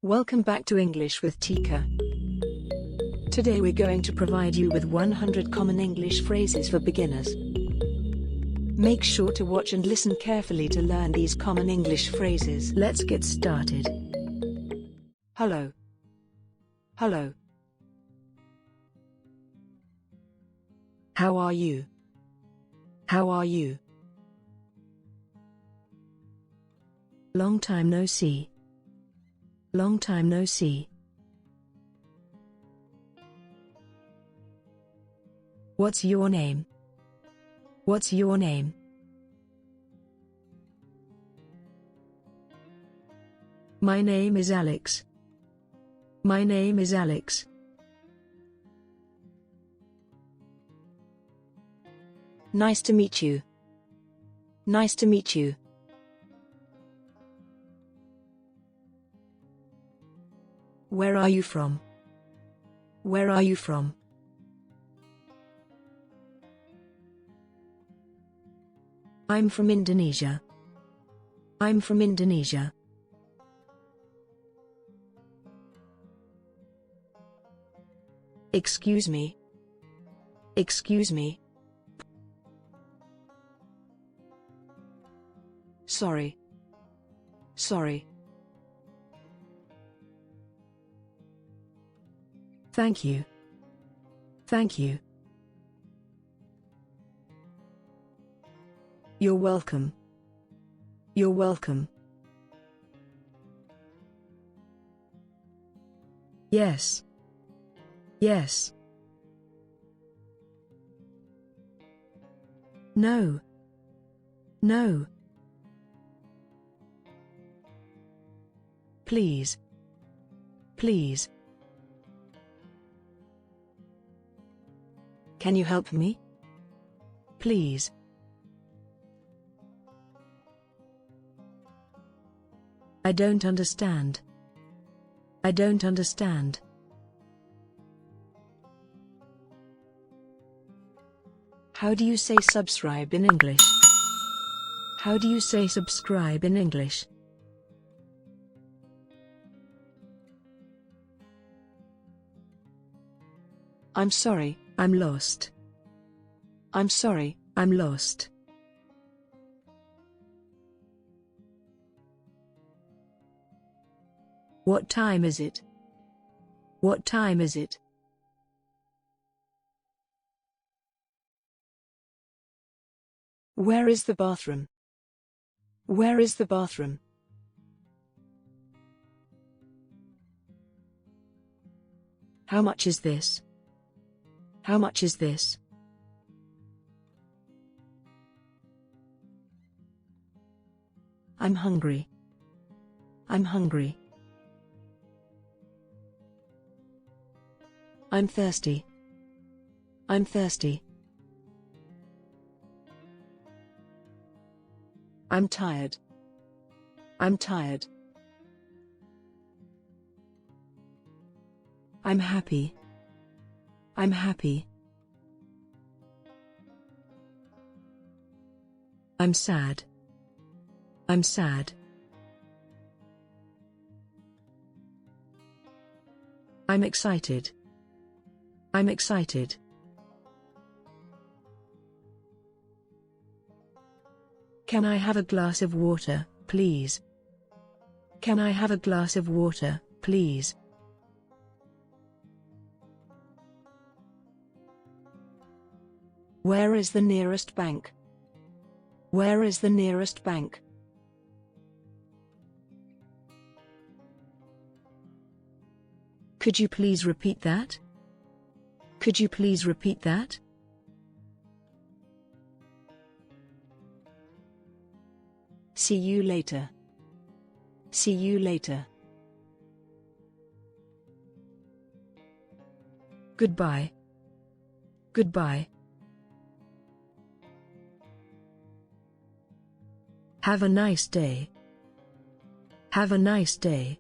Welcome back to English with Tika. Today we're going to provide you with 100 common English phrases for beginners. Make sure to watch and listen carefully to learn these common English phrases. Let's get started. Hello. Hello. How are you? How are you? Long time no see. Long time no see. What's your name? What's your name? My name is Alex. My name is Alex. Nice to meet you. Nice to meet you. Where are you from? Where are you from? I'm from Indonesia. I'm from Indonesia. Excuse me. Excuse me. Sorry. Sorry. Thank you. Thank you. You're welcome. You're welcome. Yes. Yes. No. No. Please. Please. Can you help me? Please. I don't understand. I don't understand. How do you say subscribe in English? How do you say subscribe in English? I'm sorry, I'm lost. I'm sorry, I'm lost. What time is it? What time is it? Where is the bathroom? Where is the bathroom? How much is this? How much is this? I'm hungry. I'm hungry. I'm thirsty. I'm thirsty. I'm tired. I'm tired. I'm happy. I'm happy. I'm sad. I'm sad. I'm excited. I'm excited. Can I have a glass of water, please? Can I have a glass of water, please? Where is the nearest bank? Where is the nearest bank? Could you please repeat that? Could you please repeat that? See you later. See you later. Goodbye. Goodbye. Have a nice day. Have a nice day.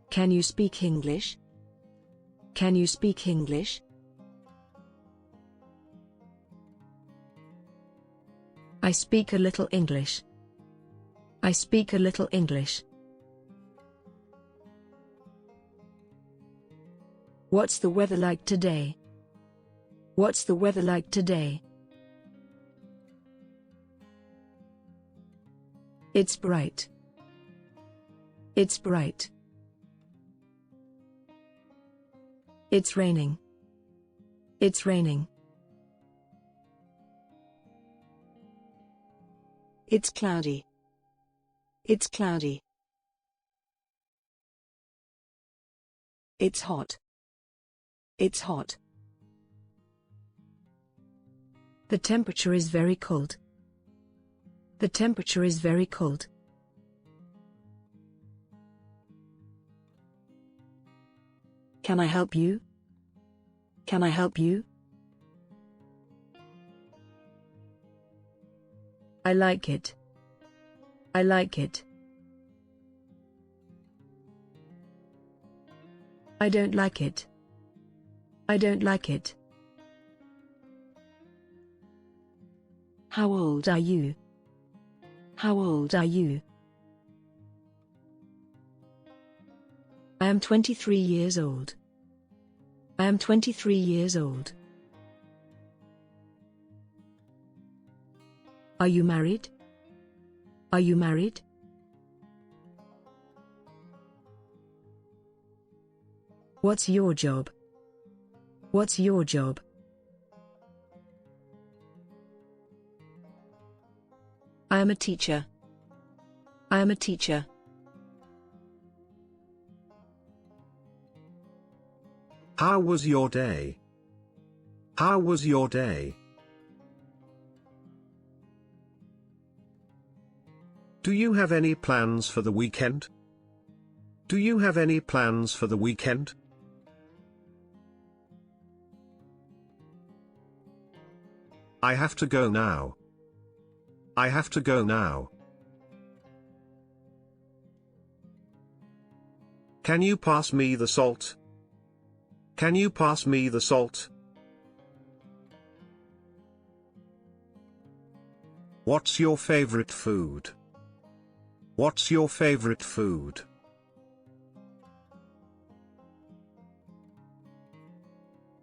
Can you speak English? Can you speak English? I speak a little English. I speak a little English. What's the weather like today? What's the weather like today? It's bright. It's bright. It's raining. It's raining. It's cloudy. It's cloudy. It's hot. It's hot. The temperature is very cold. The temperature is very cold. Can I help you? Can I help you? I like it. I like it. I don't like it. I don't like it. How old are you? How old are you? I am 23 years old. I am 23 years old. Are you married? Are you married? What's your job? What's your job? I am a teacher. I am a teacher. How was your day? How was your day? Do you have any plans for the weekend? Do you have any plans for the weekend? I have to go now. I have to go now. Can you pass me the salt? Can you pass me the salt? What's your favorite food? What's your favorite food?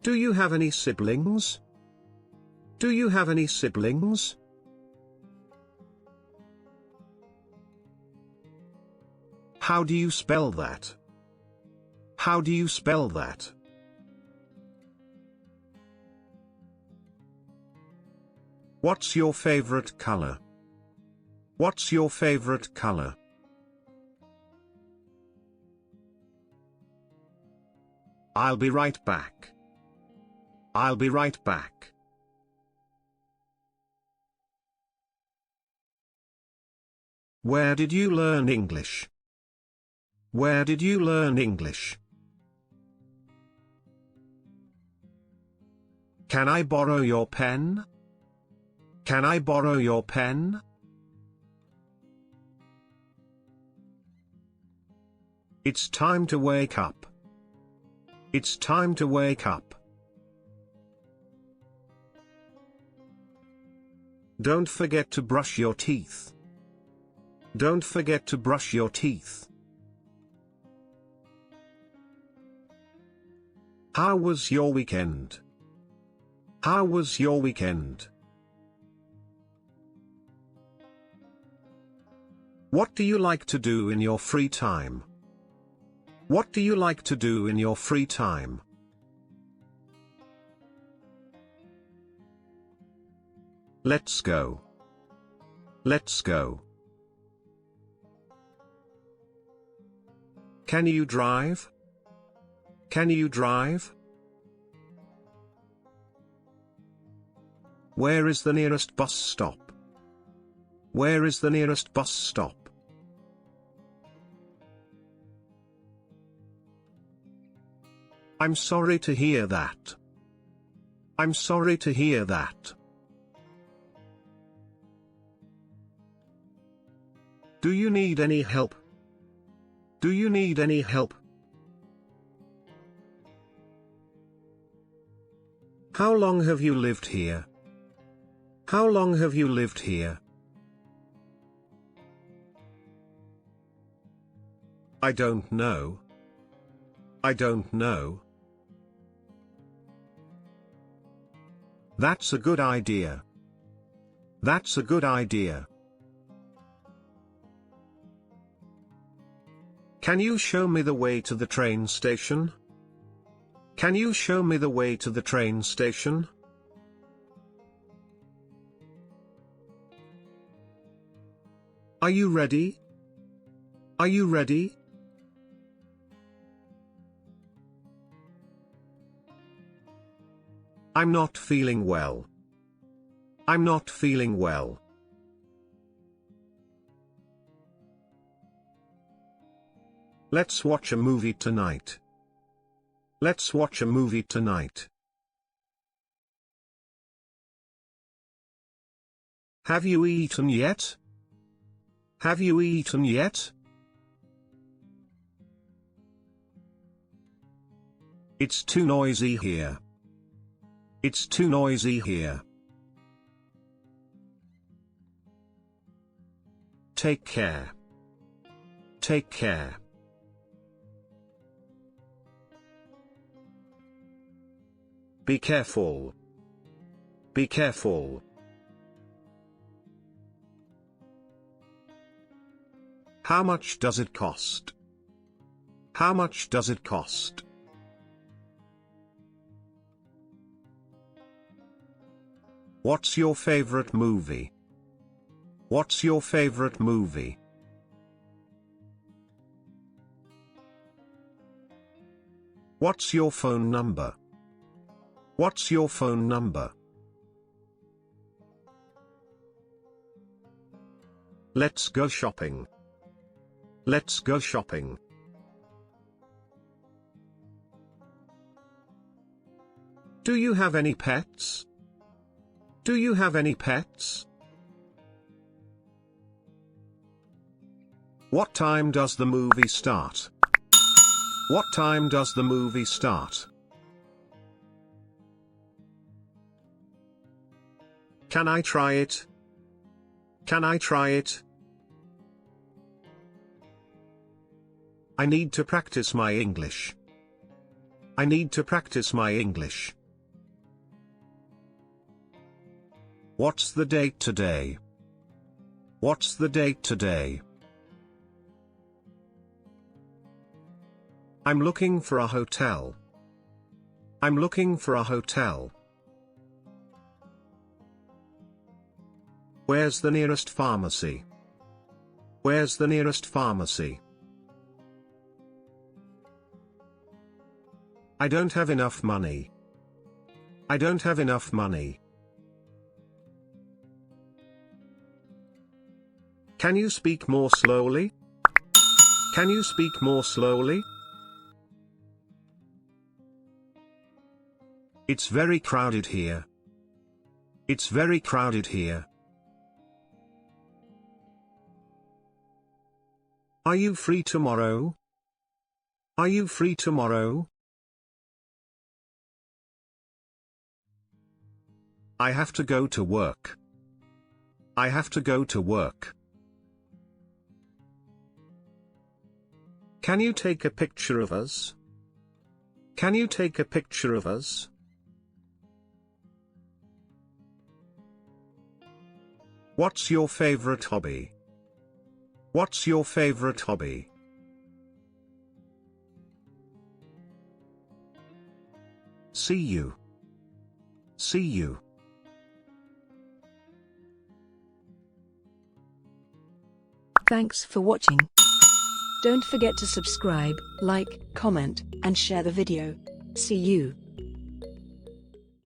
Do you have any siblings? Do you have any siblings? How do you spell that? How do you spell that? What's your favorite color? What's your favorite color? I'll be right back. I'll be right back. Where did you learn English? Where did you learn English? Can I borrow your pen? Can I borrow your pen? It's time to wake up. It's time to wake up. Don't forget to brush your teeth. Don't forget to brush your teeth. How was your weekend? How was your weekend? What do you like to do in your free time? What do you like to do in your free time? Let's go. Let's go. Can you drive? Can you drive? Where is the nearest bus stop? Where is the nearest bus stop? I'm sorry to hear that. I'm sorry to hear that. Do you need any help? Do you need any help? How long have you lived here? How long have you lived here? I don't know. I don't know. That's a good idea. That's a good idea. Can you show me the way to the train station? Can you show me the way to the train station? Are you ready? Are you ready? I'm not feeling well. I'm not feeling well. Let's watch a movie tonight. Let's watch a movie tonight. Have you eaten yet? Have you eaten yet? It's too noisy here. It's too noisy here. Take care. Take care. Be careful. Be careful. How much does it cost? How much does it cost? What's your favorite movie? What's your favorite movie? What's your phone number? What's your phone number? Let's go shopping. Let's go shopping. Do you have any pets? Do you have any pets? What time does the movie start? What time does the movie start? Can I try it? Can I try it? I need to practice my English. I need to practice my English. What's the date today? What's the date today? I'm looking for a hotel. I'm looking for a hotel. Where's the nearest pharmacy? Where's the nearest pharmacy? I don't have enough money. I don't have enough money. Can you speak more slowly? Can you speak more slowly? It's very crowded here. It's very crowded here. Are you free tomorrow? Are you free tomorrow? I have to go to work. I have to go to work. Can you take a picture of us? Can you take a picture of us? What's your favorite hobby? What's your favorite hobby? See you. See you. Thanks for watching. Don't forget to subscribe, like, comment, and share the video. See you.